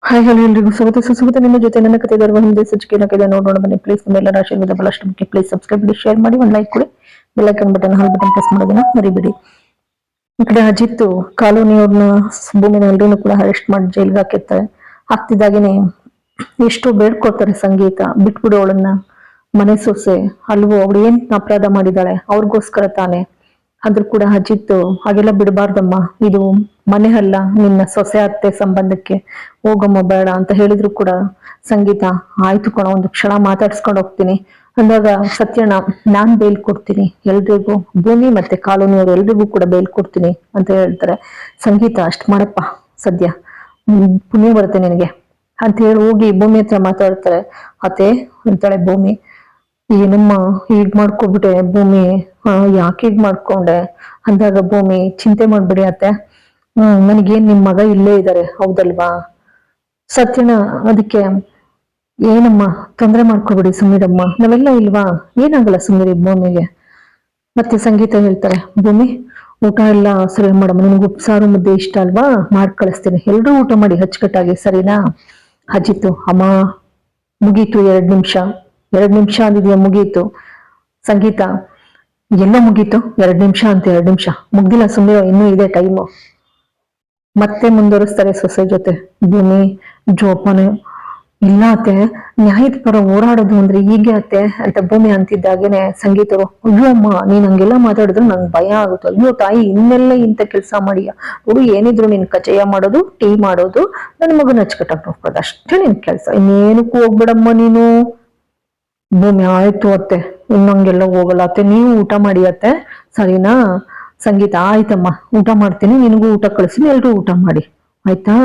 Hi hello ಎಲ್ರಿಗೂ ಸ್ವಾಗತ ಸುಸ್ವಾಗತ. ನಿಮ್ಮ ಜೊತೆ ನನ್ನ ಕಥೆ ಧರ್ಮ ಹಿಂದೆ ಸಚಿಕೆ ಕಥೆ ನೋಡೋಣ ಬನ್ನಿ. ಪ್ಲೀಸ್ ನಿಮ್ಮೆಲ್ಲ ಆಶೀರ್ವಾದ ಬಹಳಷ್ಟು ಮುಖ್ಯ. ಪ್ಲೀಸ್ ಸಬ್ಸ್ಕ್ರೈಬ್ ಮಾಡಿ, ಶೇರ್ ಮಾಡಿ, ಒಂದು ಲೈಕ್ ಕೊಡಿ, ಬೆಲ್ ಐಕಾನ್ ಬಟನ್ ಹಾಲ್ ಬಟನ್ ಪ್ರೆಸ್ ಮಾಡೋದನ್ನ ಮರಿಬೇಡಿ. ಈ ಕಡೆ ಅಜಿತ್ ಕಾಲೋನಿಯವ್ರನ್ನ ಭೂಮಿನ ಎಲ್ರೂ ಕೂಡ ಅರೆಸ್ಟ್ ಮಾಡಿ ಜೈಲ್ಗೆ ಹಾಕಿರ್ತಾರೆ. ಹಾಕ್ತಿದ್ದಾಗೇನೆ ಎಷ್ಟು ಬೇಡ್ಕೊಡ್ತಾರೆ ಸಂಗೀತ, ಬಿಟ್ಬಿಡು ಅವಳನ್ನ, ಮನೆ ಸೊಸೆ ಅಲ್ವೋ, ಅವಳು ಏನ್ ಅಪರಾಧ ಮಾಡಿದಾಳೆ, ಅವ್ರಿಗೋಸ್ಕರ ತಾನೆ. ಆದ್ರೂ ಕೂಡ ಅಜಿತ್ ಹಾಗೆಲ್ಲ ಬಿಡಬಾರ್ದಮ್ಮ, ಇದು ಮನೆ ಅಲ್ಲ, ನಿನ್ನ ಸೊಸೆ ಅತ್ತೆ ಸಂಬಂಧಕ್ಕೆ ಹೋಗಮ್ಮ ಬೇಡ ಅಂತ ಹೇಳಿದ್ರು ಕೂಡ ಸಂಗೀತ ಆಯ್ತು ಕಣ, ಒಂದು ಕ್ಷಣ ಮಾತಾಡ್ಸ್ಕೊಂಡು ಹೋಗ್ತೀನಿ ಅಂದಾಗ ಸತ್ಯನ ನಾನ್ ಬೇಲ್ ಕೊಡ್ತೀನಿ ಎಲ್ರಿಗೂ, ಭೂಮಿ ಮತ್ತೆ ಕಾಲೋನಿಯವರು ಎಲ್ರಿಗೂ ಕೂಡ ಬೇಲ್ ಕೊಡ್ತೀನಿ ಅಂತ ಹೇಳ್ತಾರೆ. ಸಂಗೀತ ಅಷ್ಟ್ ಮಾಡಪ್ಪ ಸದ್ಯ, ಪುಣ್ಯ ಬರುತ್ತೆ ನಿನಗೆ ಅಂತ ಹೇಳಿ ಹೋಗಿ ಭೂಮಿ ಹತ್ರ ಮಾತಾಡ್ತಾರೆ. ಅತ್ತೆ ಅಂತಾಳೆ ಭೂಮಿ, ಏನಮ್ಮ ಹೀಗ್ ಮಾಡ್ಕೊಬಿಟ್ಟೆ ಭೂಮಿ, ಯಾಕೆ ಹೀಗ್ ಮಾಡ್ಕೊಂಡೆ ಅಂದಾಗ ಭೂಮಿ, ಚಿಂತೆ ಮಾಡ್ಬಿಡಿ ಅತ್ತೆ, ನನಗೇನ್ ನಿಮ್ ಮಗ ಇಲ್ಲೇ ಇದ್ದಾರೆ ಹೌದಲ್ವಾ ಸತ್ಯನ, ಅದಕ್ಕೆ ಏನಮ್ಮ ತೊಂದರೆ ಮಾಡ್ಕೊಬಿಡಿ ಸುಮ್ಮೀರಮ್ಮ, ನಾವೆಲ್ಲ ಇಲ್ವಾ, ಏನಾಗಲ್ಲ ಸುಮ್ಮೀರಿ ಭೂಮಿಗೆ. ಮತ್ತೆ ಸಂಗೀತ ಹೇಳ್ತಾರೆ, ಭೂಮಿ ಊಟ ಎಲ್ಲ ಸರಿ ಮಾಡಮ್ಮ, ನಿಮ್ಗೆ ಉಪ್ಸಾರು ಮುದ್ದೆ ಇಷ್ಟ ಅಲ್ವಾ, ಮಾಡ್ ಕಳಿಸ್ತೀನಿ, ಎಲ್ರೂ ಊಟ ಮಾಡಿ ಅಚ್ಚುಕಟ್ಟಾಗಿ ಸರಿನಾ. ಅಜಿತ್ತು, ಅಮ್ಮ ಮುಗೀತು, 2 ನಿಮಿಷ ಅಂದಿದ್ಯಾ, ಮುಗೀತು. ಸಂಗೀತ, ಎಲ್ಲ ಮುಗೀತು, 2 ನಿಮಿಷ ಅಂತ, 2 ನಿಮಿಷ ಮುಗ್ದಿಲ್ಲ ಸುಮ್ಮನೆ, ಇನ್ನೂ ಇದೆ ಟೈಮು. ಮತ್ತೆ ಮುಂದುವರಿಸ್ತಾರೆ ಸೊಸೆ ಜೊತೆ. ಭೂಮಿ ಜೋಪಾನ, ಇಲ್ಲ ಅತ್ತೆ, ನ್ಯಾಯದ ಪರ ಹೋರಾಡೋದು ಅಂದ್ರೆ ಹೀಗೆ ಅತ್ತೆ ಅಂತ ಭೂಮಿ ಅಂತಿದ್ದಾಗೇನೆ ಸಂಗೀತರು, ಅಯ್ಯೋ ಅಮ್ಮ ನೀನ್ ಹಂಗೆಲ್ಲ ಮಾತಾಡಿದ್ರು ನಂಗೆ ಭಯ ಆಗುತ್ತೆ, ಅಯ್ಯೋ ತಾಯಿ ಇನ್ನೆಲ್ಲ ಇಂಥ ಕೆಲಸ ಮಾಡಿಯ ನೋಡು, ಏನಿದ್ರು ನಿನ್ ಕಚಯ ಮಾಡೋದು, ಟೀ ಮಾಡೋದು, ನನ್ನ ಮಗನ ಅಚ್ಚುಕಟ್ಟಾಗಿ ನೋಡ್ಕೊಳ್ಳೋದು, ಅಷ್ಟೇ ನಿನ್ ಕೆಲಸ, ಇನ್ನೇನಕ್ಕೂ ಹೋಗ್ಬಿಡಮ್ಮ ನೀನು. ಭೂಮಿ, ಆಯ್ತು ಅತ್ತೆ, ಇನ್ನಂಗೆಲ್ಲ ಹೋಗಲ್ಲ ಅತ್ತೆ, ನೀವು ಊಟ ಮಾಡಿ ಅತ್ತೆ ಸರಿನಾ. ಸಂಗೀತ, ಆಯ್ತಮ್ಮ ಊಟ ಮಾಡ್ತೀನಿ, ನಿನಗೂ ಊಟ ಕಳಿಸ್ತೀನಿ, ಎಲ್ರೂ ಊಟ ಮಾಡಿ ಆಯ್ತಾ,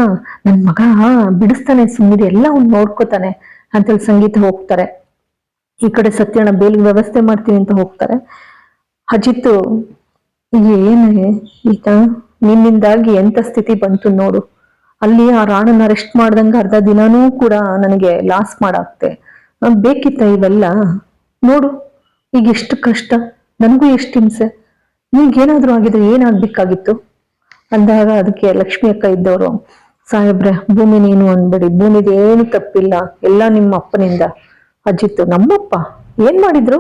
ನನ್ ಮಗ ಬಿಡಿಸ್ತಾನೆ ಸುಮ್ಮನೆ, ಎಲ್ಲ ಅವ್ನು ನೋಡ್ಕೋತಾನೆ ಅಂತೇಳಿ ಸಂಗೀತ ಹೋಗ್ತಾರೆ. ಈ ಕಡೆ ಸತ್ಯನ ಬೇಲಿಗೆ ವ್ಯವಸ್ಥೆ ಮಾಡ್ತೀನಿ ಅಂತ ಹೋಗ್ತಾರೆ. ಅಜಿತ್, ಏನೇ ಈತ ನಿನ್ನಿಂದಾಗಿ ಎಂತ ಸ್ಥಿತಿ ಬಂತು ನೋಡು, ಅಲ್ಲಿ ಆ ರಾಣನ ಅರೆಸ್ಟ್ ಮಾಡ್ದಂಗ ಅರ್ಧ ದಿನಾನೂ ಕೂಡ ನನಗೆ ಲಾಸ್ ಮಾಡಾಕ್ತೆ, ಬೇಕಿತ್ತ ಇವೆಲ್ಲ ನೋಡು, ಈಗ ಎಷ್ಟು ಕಷ್ಟ, ನನಗೂ ಎಷ್ಟು ಹಿಂಸೆ, ನಿಮ್ಗೇನಾದ್ರೂ ಆಗಿದ್ರೆ ಏನಾಗ್ಬೇಕಾಗಿತ್ತು ಅಂದಾಗ ಅದಕ್ಕೆ ಲಕ್ಷ್ಮಿ ಅಕ್ಕ ಇದ್ದವರು, ಸಾಹೇಬ್ರೆ ಭೂಮಿ ನೀನು ಅನ್ಬೇಡಿ, ಭೂಮಿದು ಏನು ತಪ್ಪಿಲ್ಲ, ಎಲ್ಲ ನಿಮ್ಮ ಅಪ್ಪನಿಂದ. ಅಜಿತ್, ನಮ್ಮಪ್ಪ ಏನ್ ಮಾಡಿದ್ರು?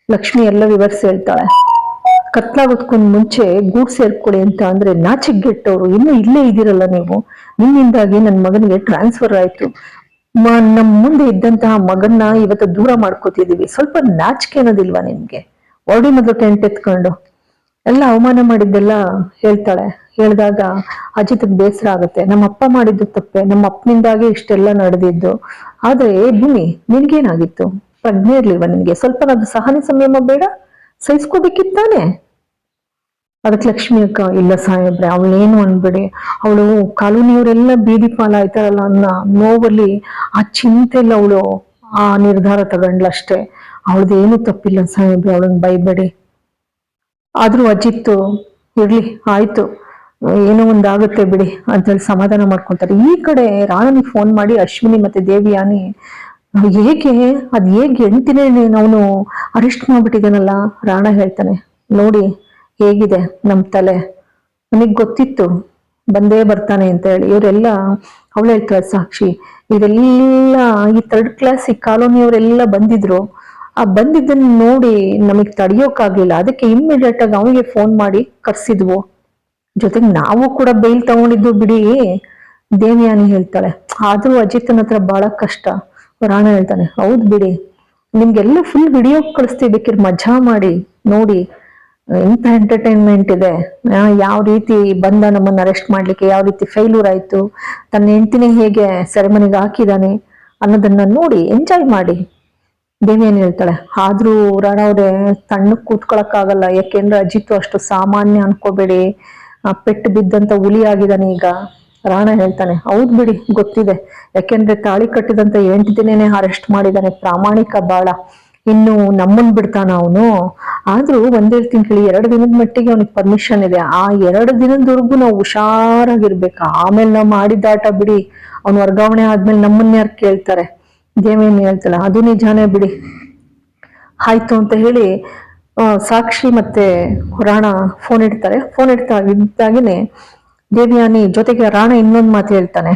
ಲಕ್ಷ್ಮಿ ಎಲ್ಲ ವಿವರಿಸಿ ಹೇಳ್ತಾಳೆ. ಕತ್ಲಾಗೋದ್ಕೊಂಡ್ ಮುಂಚೆ ಗೂಡ್ ಸೇರ್ಕೊಳ್ಳಿ ಅಂತ ಅಂದ್ರೆ ನಾಚಿಗೆಟ್ಟವ್ರು, ಇನ್ನು ಇಲ್ಲೇ ಇದ್ದೀರಲ್ಲ ನೀವು, ನಿಮ್ಮಿಂದಾಗಿ ನನ್ನ ಮಗನಿಗೆ ಟ್ರಾನ್ಸ್ಫರ್ ಆಯ್ತು, ನಮ್ ಮುಂದೆ ಇದ್ದಂತಹ ಮಗನ್ನ ಇವತ್ತು ದೂರ ಮಾಡ್ಕೋತಿದೀವಿ, ಸ್ವಲ್ಪ ನಾಚಿಕೆ ಅನ್ನೋದಿಲ್ವಾ ನಿಮ್ಗೆ, ಹೊರಡಿ ಮೊದಲು ಟೆಂಟ್ ಎತ್ಕೊಂಡು ಎಲ್ಲ ಅವಮಾನ ಮಾಡಿದ್ದೆಲ್ಲ ಹೇಳ್ತಾಳೆ. ಹೇಳಿದಾಗ ಅಜಿತ್ ಬೇಸರ ಆಗುತ್ತೆ, ನಮ್ಮ ಅಪ್ಪ ಮಾಡಿದ್ದು ತಪ್ಪೆ, ನಮ್ಮ ಅಪ್ಪನಿಂದಾಗೆ ಇಷ್ಟೆಲ್ಲ ನಡೆದಿದ್ದು, ಆದ್ರೆ ಭೂಮಿ ನಿನ್ಗೇನಾಗಿತ್ತು, ಪ್ರಜ್ಞೆ ಇರ್ಲಿಲ್ವಾ ನಿನ್ಗೆ, ಸ್ವಲ್ಪ ಅದು ಸಹನೆ ಸಂಯಮ ಬೇಡ, ಸಹಿಸ್ಕೋಬೇಕಿತ್ತಾನೆ. ಅದಕ್ಕೆ ಲಕ್ಷ್ಮಿ ಅಕ್ಕ, ಇಲ್ಲ ಸಾಹೇಬ್ರೆ ಅವಳೇನು ಅನ್ಬೇಡಿ, ಅವಳು ಕಾಲೋನಿಯವರೆಲ್ಲ ಬೀದಿ ಪಾಲಾಯ್ತಾರಲ್ಲ ಅನ್ನೋ ನೋವಲ್ಲಿ ಆ ಚಿಂತೆಲ್ಲ ಅವಳು ಆ ನಿರ್ಧಾರ ತಗೊಂಡ್ಲಷ್ಟೇ, ಅವಳದೇನು ತಪ್ಪಿಲ್ಲ ಸಾಹೇಬ್ರೆ, ಅವಳನ್ನ ಬೈಬೇಡಿ. ಆದ್ರೂ ಅಜಿತ್, ಇರ್ಲಿ ಆಯ್ತು, ಏನೋ ಒಂದಾಗುತ್ತೆ ಬಿಡಿ ಅಂತೇಳಿ ಸಮಾಧಾನ ಮಾಡ್ಕೊಂತಾರೆ. ಈ ಕಡೆ ರಾಣನಿಗೆ ಫೋನ್ ಮಾಡಿ ಅಶ್ವಿನಿ ಮತ್ತೆ ದೇವಿಯಾನಿ, ಹೇಗೆ ಹೆಂಡ್ತಿನೇ ಅವನು ಅರೆಸ್ಟ್ ಮಾಡ್ಬಿಟ್ಟಿದ್ದಾನಲ್ಲ. ರಾಣ ಹೇಳ್ತಾನೆ, ನೋಡಿ ಹೇಗಿದೆ ನಮ್ ತಲೆ, ನನಗ್ ಗೊತ್ತಿತ್ತು ಬಂದೇ ಬರ್ತಾನೆ ಅಂತ ಹೇಳಿ. ಇವರೆಲ್ಲ ಅವಳು ಹೇಳ್ತಾಳೆ, ಸಾಕ್ಷಿ ಇವರೆಲ್ಲ ಈ 3rd ಕ್ಲಾಸ್ ಈ ಕಾಲೋನಿಯವರೆಲ್ಲ ಬಂದಿದ್ರು, ಆ ಬಂದಿದ್ದನ್ನ ನೋಡಿ ನಮಗ್ ತಡಿಯೋಕ್ಕಾಗ್ಲಿಲ್ಲ, ಅದಕ್ಕೆ ಇಮ್ಮಿಡಿಯೇಟ್ ಆಗಿ ಅವನಿಗೆ ಫೋನ್ ಮಾಡಿ ಕರ್ಸಿದ್ವು, ಜೊತೆಗೆ ನಾವು ಕೂಡ ಬೇಲ್ ತಗೊಂಡಿದ್ದು ಬಿಡಿ. ದೇವಿಯಾನಿ ಹೇಳ್ತಾಳೆ, ಆದ್ರೂ ಅಜಿತ್ನ ಹತ್ರ ಬಹಳ ಕಷ್ಟ. ರಾಣ ಹೇಳ್ತಾನೆ, ಹೌದ್ ಬಿಡಿ, ನಿಮ್ಗೆಲ್ಲ ಫುಲ್ ವಿಡಿಯೋ ಕಳಿಸ್ತೀವಿ, ಬೇಕಿರ್ ಮಜಾ ಮಾಡಿ ನೋಡಿ, ಎಂತ ಎಂಟರ್ಟೈನ್ಮೆಂಟ್ ಇದೆ, ಯಾವ ರೀತಿ ಬಂದ ನಮ್ಮನ್ನ ಅರೆಸ್ಟ್ ಮಾಡ್ಲಿಕ್ಕೆ, ಯಾವ ರೀತಿ ಫೇಲ್ಯೂರ್ ಆಯ್ತು, ತನ್ನ ಹೆಂಡತಿನೇ ಹೇಗೆ ಸೆರೆಮನಿಗೆ ಹಾಕಿದಾನೆ ಅನ್ನೋದನ್ನ ನೋಡಿ ಎಂಜಾಯ್ ಮಾಡಿ. ದೇವಿಯನ್ ಹೇಳ್ತಾಳೆ, ಆದ್ರೂ ರಾಣ ಅವ್ರೆ ತಣ್ಣಕ್ ಕೂತ್ಕೊಳಕ್ ಆಗಲ್ಲ, ಯಾಕೆಂದ್ರೆ ಅಜಿತ್ ಅಷ್ಟು ಸಾಮಾನ್ಯ ಅನ್ಕೋಬೇಡಿ, ಪೆಟ್ಟು ಬಿದ್ದಂತ ಹುಲಿ ಆಗಿದಾನೆ ಈಗ. ರಾಣ ಹೇಳ್ತಾನೆ, ಹೌದ್ ಬಿಡಿ ಗೊತ್ತಿದೆ, ಯಾಕೆಂದ್ರೆ ತಾಳಿ ಕಟ್ಟಿದಂತ 8 ದಿನನೇ ಅರೆಸ್ಟ್ ಮಾಡಿದಾನೆ, ಪ್ರಾಮಾಣಿಕ ಬಾಳ, ಇನ್ನು ನಮ್ಮನ್ ಬಿಡ್ತಾನ ಅವನು. ಆದ್ರೂ ಒಂದ್ ಹೇಳ್ತೀನಿ ಕೇಳಿ, 2 ದಿನದ ಮಟ್ಟಿಗೆ ಅವನಿಗೆ ಪರ್ಮಿಷನ್ ಇದೆ, ಆ 2 ದಿನದವರೆಗೂ ನಾವು ಹುಷಾರಾಗಿರ್ಬೇಕು, ಆಮೇಲೆ ನಾವು ಮಾಡಿದಾಟ ಬಿಡಿ, ಅವ್ನ ವರ್ಗಾವಣೆ ಆದ್ಮೇಲೆ ನಮ್ಮನ್ನ ಯಾರು ಕೇಳ್ತಾರೆ. ದೇವೇನ್ ಹೇಳ್ತಲ್ಲ, ಅದು ನಿಜಾನೇ ಬಿಡಿ, ಆಯ್ತು ಅಂತ ಹೇಳಿ ಸಾಕ್ಷಿ ಮತ್ತೆ ರಾಣ ಫೋನ್ ಇಡ್ತಾರೆ. ಫೋನ್ ಇಡ್ತಾ ಇದ್ದಾಗೇನೆ ದೇವಿಯಾನಿ ಜೊತೆಗೆ ರಾಣ ಇನ್ನೊಂದು ಮಾತು ಹೇಳ್ತಾನೆ,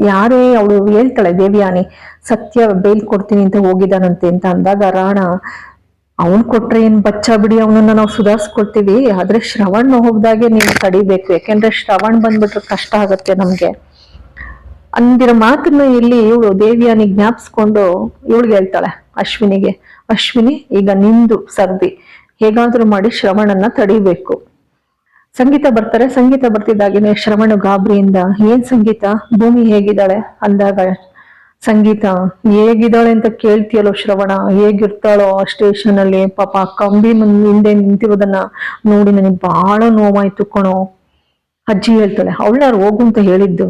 ಯಾರೇ ಅವಳು ಹೇಳ್ತಾಳೆ ದೇವ್ಯಾನಿ ಸತ್ಯ ಬೇಲ್ ಕೊಡ್ತೀನಿ ಅಂತ ಹೋಗಿದ್ದಾನಂತೆ ಅಂತ ಅಂದಾಗ ರಾಣ ಅವನ್ ಕೊಟ್ರೆ ಏನ್ ಬಚ್ಚ ಬಿಡಿ ಅವನನ್ನ ನಾವು ಸುಧಾರಿಸ್ಕೊಳ್ತೀವಿ, ಆದ್ರೆ ಶ್ರವಣ್ ಹೋಗ್ದಾಗೆ ನೀವು ತಡಿಬೇಕು, ಯಾಕೆಂದ್ರೆ ಶ್ರವಣ್ ಬಂದ್ಬಿಟ್ರೆ ಕಷ್ಟ ಆಗತ್ತೆ ನಮ್ಗೆ ಅಂದಿರೋ ಮಾತನ್ನ ಇಲ್ಲಿ ಇವಳು ದೇವಿಯಾನಿ ಜ್ಞಾಪಿಸ್ಕೊಂಡು ಇವಳಿಗೆ ಹೇಳ್ತಾಳೆ ಅಶ್ವಿನಿಗೆ, ಅಶ್ವಿನಿ ಈಗ ನಿಂದು ಸರ್ದಿ, ಹೇಗಾದ್ರೂ ಮಾಡಿ ಶ್ರವಣನ್ನ ತಡಿಬೇಕು. ಸಂಗೀತ ಬರ್ತಾರೆ. ಸಂಗೀತ ಬರ್ತಿದ್ದಾಗೇನೆ ಶ್ರವಣ ಗಾಬರಿಯಿಂದ ಏನ್ ಸಂಗೀತ ಭೂಮಿ ಹೇಗಿದ್ದಾಳೆ ಅಂದಾಗ, ಸಂಗೀತ ಹೇಗಿದ್ದಾಳೆ ಅಂತ ಕೇಳ್ತೀಯಲ್ಲೋ ಶ್ರವಣ, ಹೇಗಿರ್ತಾಳೋ ಆ ಸ್ಟೇಷನ್ ಅಲ್ಲಿ ಪಾಪ ಕಂಬಿ ಹಿಂದೆ ನಿಂತಿರೋದನ್ನ ನೋಡಿ ನನಗೆ ಬಹಳ ನೋವಾಯ್ತು ಕಣೋ. ಅಜ್ಜಿ ಹೇಳ್ತಾಳೆ ಅವಳಾರು ಹೋಗು ಅಂತ ಹೇಳಿದ್ದು,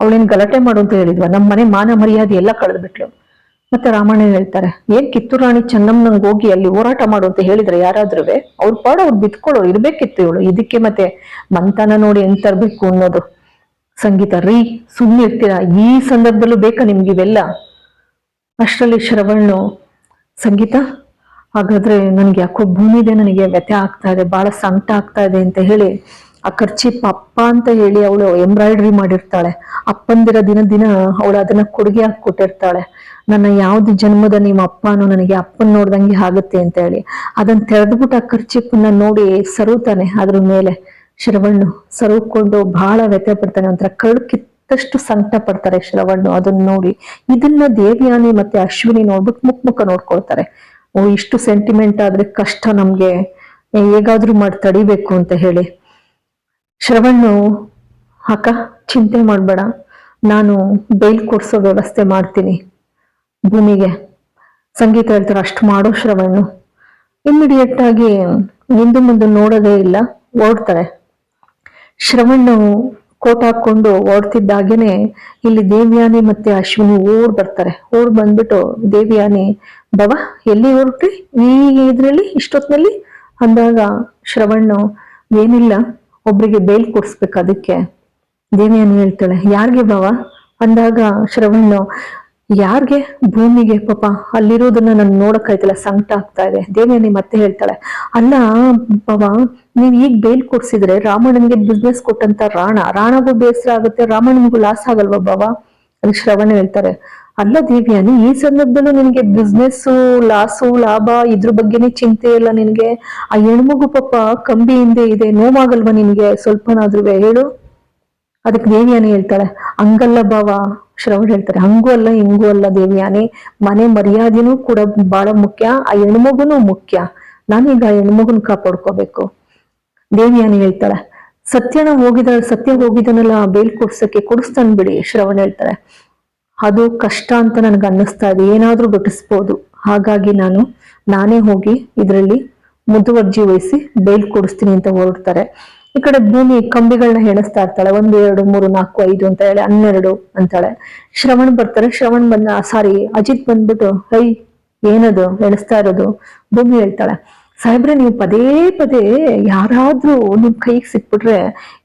ಅವಳೇನ್ ಗಲಾಟೆ ಮಾಡು ಅಂತ ಹೇಳಿದ್ವ, ನಮ್ಮ ಮನೆ ಮಾನ ಮರ್ಯಾದೆ ಎಲ್ಲ ಕಳೆದ್ಬಿಟ್ಲು. ಮತ್ತೆ ರಾಮಣ್ಣ ಹೇಳ್ತಾರೆ ಏನ್ ಕಿತ್ತೂರು ರಾಣಿ ಚೆನ್ನಮ್ಮನಂಗ್ ಹೋಗಿ ಅಲ್ಲಿ ಹೋರಾಟ ಮಾಡು ಅಂತ ಹೇಳಿದ್ರೆ ಯಾರಾದ್ರೂ ಅವ್ರ ಪಾಡ ಅವ್ರು ಬಿತ್ಕೊಳ್ಳೋ ಇರ್ಬೇಕಿತ್ತು ಇವಳು, ಇದಕ್ಕೆ ಮತ್ತೆ ಮಂತನ ನೋಡಿ ಎಂತ ತರ್ಬೇಕು ಅನ್ನೋದು. ಸಂಗೀತ ರೀ ಸುಮ್ಮನೆ ಇರ್ತೀರಾ, ಈ ಸಂದರ್ಭದಲ್ಲೂ ಬೇಕಾ ನಿಮ್ಗೆ ಇವೆಲ್ಲ? ಅಷ್ಟರಲ್ಲಿ ಶ್ರವಣ್ಣು ಸಂಗೀತ ಹಾಗಾದ್ರೆ ನನ್ಗೆ ಯಾಕೋ ಭೂಮಿದೆ, ನನಗೆ ವ್ಯಥೆ ಆಗ್ತಾ ಇದೆ, ಬಹಳ ಸಂಕಟ ಆಗ್ತಾ ಇದೆ ಅಂತ ಹೇಳಿ ಆ ಖರ್ಚಿಪ್ ಅಪ್ಪ ಅಂತ ಹೇಳಿ ಅವಳು ಎಂಬ್ರಾಯ್ಡ್ರಿ ಮಾಡಿರ್ತಾಳೆ. ಅಪ್ಪಂದಿರ ದಿನ ಅವಳು ಅದನ್ನ ಕೊಡುಗೆ ಹಾಕಿ ಕೊಟ್ಟಿರ್ತಾಳೆ. ನನ್ನ ಯಾವ್ದು ಜನ್ಮದ ನಿಮ್ಮ ಅಪ್ಪನು ನನಗೆ ಅಪ್ಪನ್ ನೋಡ್ದಂಗೆ ಆಗುತ್ತೆ ಅಂತ ಹೇಳಿ ಅದನ್ನ ತೆರೆದ್ಬಿಟ್ಟು ಆ ಖರ್ಚಿಪ್ಪನ್ನ ನೋಡಿ ಸರುತಾನೆ. ಅದ್ರ ಮೇಲೆ ಶ್ರವಣ್ಣು ಸರುಕೊಂಡು ಬಹಳ ವ್ಯಥೆ ಪಡ್ತಾನೆ, ಒಂಥರ ಕರಡು ಕಿತ್ತಷ್ಟು ಸಂಕಟ ಪಡ್ತಾರೆ ಶ್ರವಣ್ಣು ಅದನ್ನ ನೋಡಿ. ಇದನ್ನ ದೇವ್ಯಾನಿ ಮತ್ತೆ ಅಶ್ವಿನಿ ನೋಡ್ಬಿಟ್ಟು ಮುಖ ನೋಡ್ಕೊಳ್ತಾರೆ. ಓ ಇಷ್ಟು ಸೆಂಟಿಮೆಂಟ್ ಆದ್ರೆ ಕಷ್ಟ ನಮ್ಗೆ, ಹೇಗಾದ್ರೂ ಮಾಡಿ ತಡಿಬೇಕು ಅಂತ ಹೇಳಿ. ಶ್ರವಣ್ಣು ಅಕ್ಕ ಚಿಂತೆ ಮಾಡ್ಬೇಡ, ನಾನು ಬೇಲ್ ಕೊಡ್ಸೋ ವ್ಯವಸ್ಥೆ ಮಾಡ್ತೀನಿ ಭೂಮಿಗೆ. ಸಂಗೀತ ಹೇಳ್ತಾರೆ ಅಷ್ಟು ಮಾಡೋ ಶ್ರವಣ್ಣು. ಇಮ್ಮಿಡಿಯೇಟ್ ಆಗಿ ಹಿಂದು ಮುಂದೆ ನೋಡೋದೇ ಇಲ್ಲ, ಓಡ್ತಾರೆ. ಶ್ರವಣ್ಣು ಕೋಟ್ ಹಾಕೊಂಡು ಓಡ್ತಿದ್ದಾಗೇನೆ ಇಲ್ಲಿ ದೇವ್ಯಾನಿ ಮತ್ತೆ ಅಶ್ವಿನಿ ಓಡ್ ಬರ್ತಾರೆ. ಓಡ್ ಬಂದ್ಬಿಟ್ಟು ದೇವ್ಯಾನಿ ಬವ ಎಲ್ಲಿ ಹೊರಟ್ರಿ ಈ ಇದ್ರಲ್ಲಿ ಇಷ್ಟೊತ್ತಿನಲ್ಲಿ ಅಂದಾಗ ಶ್ರವಣ್ಣು ಏನಿಲ್ಲ ಒಬ್ರಿಗೆ ಬೇಲ್ ಕೊಡ್ಸ್ಬೇಕು ಅದಕ್ಕೆ. ದೇವ್ಯಾನಿ ಹೇಳ್ತಾಳೆ ಯಾರ್ಗೆ ಬವ ಅಂದಾಗ ಶ್ರವಣ್ಣು ಯಾರ್ಗೆ ಭೂಮಿಗೆ, ಪಾಪ ಅಲ್ಲಿರೋದನ್ನ ನಾನು ನೋಡಕ್ಕಾಯ್ತಲ್ಲ ಸಂಕಟ ಆಗ್ತಾ ಇದೆ. ದೇವ್ಯಾನಿ ಮತ್ತೆ ಹೇಳ್ತಾಳೆ ಅಲ್ಲ ಬಾವ ನೀವ್ ಈಗ ಬೇಲ್ ಕೊಡ್ಸಿದ್ರೆ ರಾಮಣ್ಣನ್ಗೆ ಬಿಸ್ನೆಸ್ ಕೊಟ್ಟಂತ ರಾಣಗೂ ಬೇಸರ ಆಗುತ್ತೆ, ರಾಮಣ್ಣನಿಗೂ ಲಾಸ್ ಆಗಲ್ವಾ ಬಾವ? ಅದಕ್ಕೆ ಶ್ರವಣ ಹೇಳ್ತಾರೆ ಅಲ್ಲ ದೇವ್ಯಾನಿ ಈ ಸಂದರ್ಭದಲ್ಲೂ ನಿನ್ಗೆ ಬಿಸ್ನೆಸ್ ಲಾಸು ಲಾಭ ಇದ್ರ ಬಗ್ಗೆನೇ ಚಿಂತೆ ಇಲ್ಲ ನಿನ್ಗೆ, ಆ ಹೆಣ್ಮಗು ಪಾಪ ಕಂಬಿ ಹಿಂದೆ ಇದೆ, ನೋವಾಗಲ್ವಾ ನಿನ್ಗೆ ಸ್ವಲ್ಪನಾದ್ರೂ ಹೇಳು? ಅದಕ್ಕೆ ದೇವ್ಯಾನಿ ಹೇಳ್ತಾಳೆ ಹಂಗಲ್ಲ ಬಾವ. ಶ್ರವಣ ಹೇಳ್ತಾರೆ ಹಂಗೂ ಅಲ್ಲ ಹಿಂಗೂ ಅಲ್ಲ ದೇವ್ಯಾನಿ, ಮನೆ ಮರ್ಯಾದೆನೂ ಕೂಡ ಬಹಳ ಮುಖ್ಯ, ಆ ಹೆಣ್ಮಗುನು ಮುಖ್ಯ, ನಾನೀಗ ಆ ಹೆಣ್ಮಗುನ್ ಕಾಪಾಡ್ಕೋಬೇಕು. ದೇವ್ಯಾನಿ ಹೇಳ್ತಾಳೆ ಸತ್ಯ ಹೋಗಿದನಲ್ಲ ಬೇಲ್ ಕೊಡ್ಸಕ್ಕೆ, ಕೊಡಿಸ್ತಾನ್ ಬಿಡಿ. ಶ್ರವಣ ಹೇಳ್ತಾರೆ ಅದು ಕಷ್ಟ ಅಂತ ನನ್ಗೆ ಅನ್ನಿಸ್ತಾ ಇದೆ, ಏನಾದ್ರೂ ಗಿಟ್ಟಿಸ್ಬೋದು, ಹಾಗಾಗಿ ನಾನೇ ಹೋಗಿ ಇದ್ರಲ್ಲಿ ಮುತುವರ್ಜಿ ವಹಿಸಿ ಬೇಲ್ ಕೊಡಿಸ್ತೀನಿ ಅಂತ ಹೊರಡ್ತಾರೆ. ಈ ಕಡೆ ಭೂಮಿ ಕಂಬಿಗಳನ್ನ ಹೆಣಿಸ್ತಾ ಇರ್ತಾಳೆ, 1 2 3 4 5 ಅಂತ ಹೇಳಿ 12 ಅಂತಾಳೆ. ಶ್ರವಣ್ ಬರ್ತಾರೆ. ಶ್ರವಣ್ ಅಜಿತ್ ಬಂದ್ಬಿಟ್ಟು ಹೈ ಏನದು ಎಣಿಸ್ತಾ ಇರೋದು? ಭೂಮಿ ಹೇಳ್ತಾಳೆ ಸಾಹೇಬ್ರೆ ನೀವು ಪದೇ ಪದೇ ಯಾರಾದ್ರೂ ನಿಮ್ ಕೈಗೆ ಸಿಕ್ಬಿಟ್ರೆ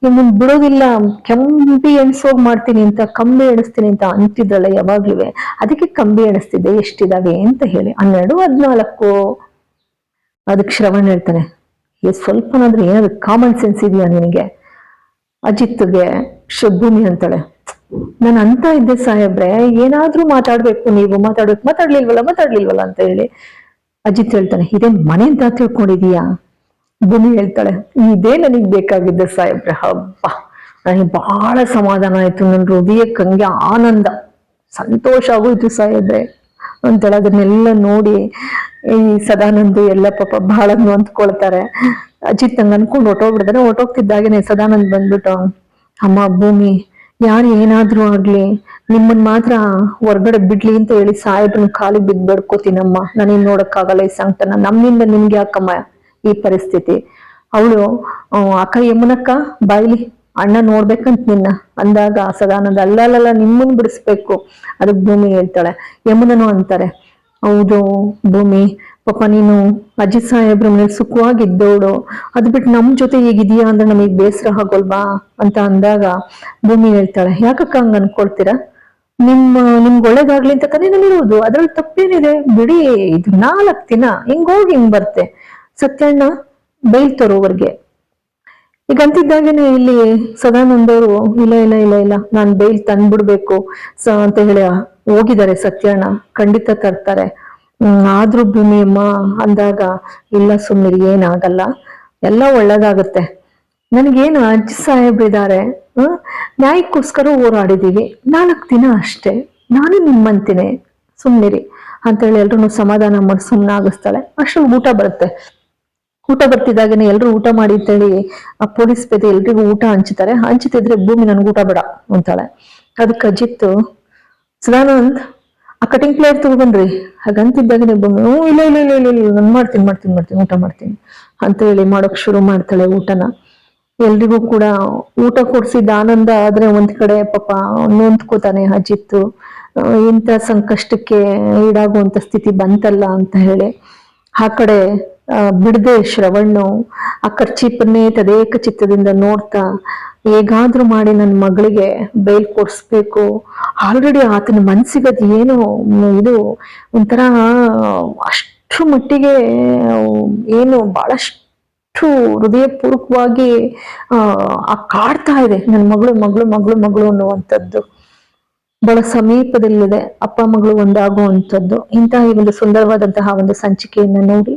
ನಿಮ್ಮನ್ ಬಿಡೋದಿಲ್ಲ, ಕಂಬಿ ಎಣಿಸೋಗ್ ಮಾಡ್ತೀನಿ ಅಂತ, ಕಂಬಿ ಎಣಿಸ್ತೀನಿ ಅಂತ ಅಂತಿದ್ದಳೆ ಯಾವಾಗ್ಲೂ, ಅದಕ್ಕೆ ಕಂಬಿ ಎಣಿಸ್ತಿದ್ದೆ ಎಷ್ಟಿದಾವೆ ಅಂತ ಹೇಳಿ. 12 14. ಅದಕ್ಕೆ ಶ್ರವಣ್ ಹೇಳ್ತಾನೆ ಸ್ವಲ್ಪನಾದ್ರೂ ಏನಾದ್ರು ಕಾಮನ್ ಸೆನ್ಸ್ ಇದೆಯಾ ನಿನಗೆ? ಅಜಿತ್ಗೆ ಭೂಮಿ ಅಂತಾಳೆ ನಾನು ಅಂತ ಇದ್ದೆ ಸಾಹೇಬ್ರೆ, ಏನಾದ್ರೂ ನೀವು ಮಾತಾಡ್ಲಿಲ್ವಲ್ಲ ಅಂತ ಹೇಳಿ. ಅಜಿತ್ ಹೇಳ್ತಾನೆ ಇದೇನ್ ಮನೆ ಅಂತ ತಿಳ್ಕೊಂಡಿದೀಯಾ? ಭೂಮಿ ಹೇಳ್ತಾಳೆ ಇದೇ ನನಗ್ ಬೇಕಾಗಿದ್ದೆ ಸಾಹೇಬ್ರೆ, ಹಬ್ಬ ನನಗೆ ಬಹಳ ಸಮಾಧಾನ ಆಯ್ತು, ನನ್ನ ಹೃದಯಕ್ಕೆ ಹಂಗೆ ಆನಂದ ಸಂತೋಷ ಆಗೋಯ್ತು ಸಾಹೇಬ್ರೆ ಅಂತೇಳಿ. ಅದನ್ನೆಲ್ಲ ನೋಡಿ ಈ ಸದಾನಂದ್ ಎಲ್ಲ ಪಾಪ ಬಹಳ ನೊಂದ್ಕೊಳ್ತಾರೆ. ಅಜಿತ್ ಹಂಗ ಅನ್ಕೊಂಡು ಹೊಟ್ಟೋಗ್ತಿದ್ದಾಗೇನೆ ಸದಾನಂದ್ ಬಂದ್ಬಿಟ್ಟು ಅಮ್ಮ ಭೂಮಿ ಯಾರು ಏನಾದ್ರೂ ಆಗ್ಲಿ ನಿಮ್ಮನ್ ಮಾತ್ರ ಹೊರ್ಗಡೆ ಬಿಡ್ಲಿ ಅಂತ ಹೇಳಿ ಸಾಹೇಬ್ರನ್ ಕಾಲಿಗೆ ಬಿದ್ದು ಬೇಡ್ಕೋತೀನಮ್ಮ, ನಾನೇನ್ ನೋಡಕ್ಕಾಗಲ್ಲ ಈ ಸಂಕಟನ, ನಮ್ಮಿಂದ ನಿಮ್ಗೆ ಯಾಕಮ್ಮ ಈ ಪರಿಸ್ಥಿತಿ? ಅವಳು ಅಕ್ಕ ಯಮುನಕ್ಕ ಬಾಯ್ಲಿ ಅಣ್ಣ ನೋಡ್ಬೇಕಂತ ನಿನ್ನ ಅಂದಾಗ ಸದಾನಂದ ಅಲ್ಲಲ್ಲ ನಿಮ್ಮನ್ ಬಿಡಿಸ್ಬೇಕು. ಅದಕ್ ಭೂಮಿ ಹೇಳ್ತಾಳೆ ಯಮುನನು ಅಂತಾರೆ ಹೌದು ಭೂಮಿ ಪಾಪ ನೀನು ಅಜಿತ್ ಸಾಹೇಬ್ರ ಮೇಲೆ ಸುಖವಾಗಿದ್ದವಳು, ಅದ್ ಬಿಟ್ಟು ನಮ್ ಜೊತೆ ಹೇಗಿದೀಯಾ ಅಂದ್ರೆ ನಮಗ್ ಬೇಸರ ಆಗೋಲ್ವಾ ಅಂತ ಅಂದಾಗ ಭೂಮಿ ಹೇಳ್ತಾಳೆ ಯಾಕಕ್ಕ ಹಂಗ ಅನ್ಕೊಳ್ತೀರಾ, ನಿಮ್ಗೆ ಒಳ್ಳೇದಾಗ್ಲಿ ಅಂತ ತಾನೇ ನಾನಿರೋದು, ಅದ್ರಲ್ಲಿ ತಪ್ಪೇನಿದೆ ಬಿಡಿ, ಇದು 4 ದಿನ ಹಿಂಗೋಗಿ ಹಿಂಗ್ ಬರ್ತೆ. ಸತ್ಯಣ್ಣ ಬೈಲ್ ತರೋವರ್ಗೆ ಈಗ ಅಂತಿದ್ದಾಗೇನೆ ಇಲ್ಲಿ ಸದಾನಂದ ಅವರು ಇಲ್ಲ ಇಲ್ಲ ಇಲ್ಲ ಇಲ್ಲ ನಾನು ಬೇಲ್ ತಂದ್ಬಿಡ್ಬೇಕು ಅಂತ ಹೇಳಿ ಹೋಗಿದ್ದಾರೆ. ಸತ್ಯಣ್ಣ ಖಂಡಿತ ತರ್ತಾರೆ. ಆದ್ರೂ ಭೂಮಿಯಮ್ಮ ಅಂದಾಗ ಇಲ್ಲ ಸುಮ್ಮನಿರಿ, ಏನಾಗಲ್ಲ, ಎಲ್ಲ ಒಳ್ಳೇದಾಗುತ್ತೆ. ನನಗೇನು ಅಜ್ಜಿ ಸಾಹೇಬ್ರಿದ್ದಾರೆ, ನ್ಯಾಯಕ್ಕೋಸ್ಕರ ಹೋರಾಡಿದೀವಿ, 4 ದಿನ ಅಷ್ಟೇ, ನಾನು ನಿಮ್ಮಂತೀನಿ, ಸುಮ್ಮನಿರಿ ಅಂತ ಹೇಳಿ ಎಲ್ರು ಸಮಾಧಾನ ಮಾಡಿ ಸುಮ್ಮನೆ ಆಗಿಸ್ತಾಳೆ. ಅಷ್ಟೊಂದು ಊಟ ಬರುತ್ತೆ. ಊಟ ಬರ್ತಿದ್ದಾಗೇನೆ ಎಲ್ರು ಊಟ ಮಾಡಿ ಅಂತೇಳಿ ಆ ಪೊಲೀಸ್ ಪೇದೆ ಎಲ್ರಿಗೂ ಊಟ ಹಂಚ್ತಾರೆ. ಹಂಚುತ್ತಿದ್ರೆ ಭೂಮಿ ನನ್ಗೆ ಊಟ ಬೇಡ ಅಂತಾಳೆ. ಅದಕ್ಕೆ ಅಜಿತ್, ಸದಾನಂದ್ ಆ ಕಟಿಂಗ್ ಪ್ಲೇಟ್ ತಗೊಂಡ್ರಿ ಹಾಗಂತಿದ್ದಾಗನೇ ಭೂಮಿ ಇಲ್ಲ ಇಲ್ಲ ಇಲ್ಲ ಇಲ್ಲ ಇಲ್ಲ ನಾನು ಮಾಡ್ತೀನಿ ಮಾಡ್ತೀನಿ ಮಾಡ್ತೀನಿ ಊಟ ಮಾಡ್ತೀನಿ ಅಂತ ಹೇಳಿ ಮಾಡೋಕ್ ಶುರು ಮಾಡ್ತಾಳೆ ಊಟನ. ಎಲ್ರಿಗೂ ಕೂಡ ಊಟ ಕೊಡ್ಸಿದ ಆನಂದ ಆದ್ರೆ ಒಂದ್ ಕಡೆ ಪಾಪ ನೊಂದ್ಕೋತಾನೆ ಅಜಿತ್. ಇಂಥ ಸಂಕಷ್ಟಕ್ಕೆ ಈಡಾಗುವಂತ ಸ್ಥಿತಿ ಬಂತಲ್ಲ ಅಂತ ಹೇಳಿ. ಆ ಕಡೆ ಬಿಡದೆ ಶ್ರವಣ್ಣು ಆ ಖರ್ಚೀಪನ್ನೇ ತದೇಕ ಚಿತ್ತದಿಂದ ನೋಡ್ತಾ ಹೇಗಾದ್ರೂ ಮಾಡಿ ನನ್ನ ಮಗಳಿಗೆ ಬೇಲ್ ಕೊಡ್ಸ್ಬೇಕು. ಆಲ್ರೆಡಿ ಆತನ ಮನ್ಸಿಗದ್ ಏನು ಇದು ಒಂಥರ ಅಷ್ಟು ಮಟ್ಟಿಗೆ ಏನು ಬಹಳಷ್ಟು ಹೃದಯಪೂರ್ವಕವಾಗಿ ಕಾಡ್ತಾ ಇದೆ, ನನ್ನ ಮಗಳು ಮಗಳು ಮಗಳು ಮಗಳು ಅನ್ನುವಂಥದ್ದು ಬಹಳ ಸಮೀಪದಲ್ಲಿದೆ, ಅಪ್ಪ ಮಗಳು ಒಂದಾಗುವಂಥದ್ದು. ಇಂತಹ ಈ ಒಂದು ಸುಂದರವಾದಂತಹ ಒಂದು ಸಂಚಿಕೆಯನ್ನ ನೋಡಿ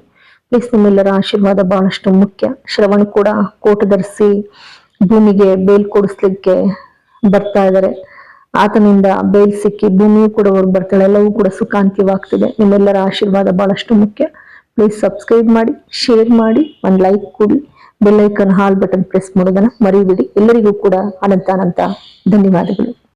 ಪ್ಲೀಸ್ ನಿಮ್ಮೆಲ್ಲರ ಆಶೀರ್ವಾದ ಬಹಳಷ್ಟು ಮುಖ್ಯ. ಶ್ರವಣ್ ಕೂಡ ಕೋಟ್ ಧರಿಸಿ ಭೂಮಿಗೆ ಬೇಲ್ ಕೊಡಿಸ್ಲಿಕ್ಕೆ ಬರ್ತಾ ಇದ್ದಾರೆ. ಆತನಿಂದ ಬೇಲ್ ಸಿಕ್ಕಿ ಭೂಮಿಯೂ ಕೂಡ ಹೊರಗೆ ಬರ್ತಾಳೆ. ಎಲ್ಲವೂ ಕೂಡ ಸುಖಾಂತ್ಯವಾಗ್ತಿದೆ. ನಿಮ್ಮೆಲ್ಲರ ಆಶೀರ್ವಾದ ಬಹಳಷ್ಟು ಮುಖ್ಯ. ಪ್ಲೀಸ್ ಸಬ್ಸ್ಕ್ರೈಬ್ ಮಾಡಿ, ಶೇರ್ ಮಾಡಿ, ಒಂದು ಲೈಕ್ ಕೊಡಿ, ಬೆಲ್ ಐಕನ್ ಹಾಲ್ ಬಟನ್ ಪ್ರೆಸ್ ಮಾಡೋದನ್ನ ಮರಿಬೇಡಿ. ಎಲ್ಲರಿಗೂ ಕೂಡ ಅನಂತ ಧನ್ಯವಾದಗಳು.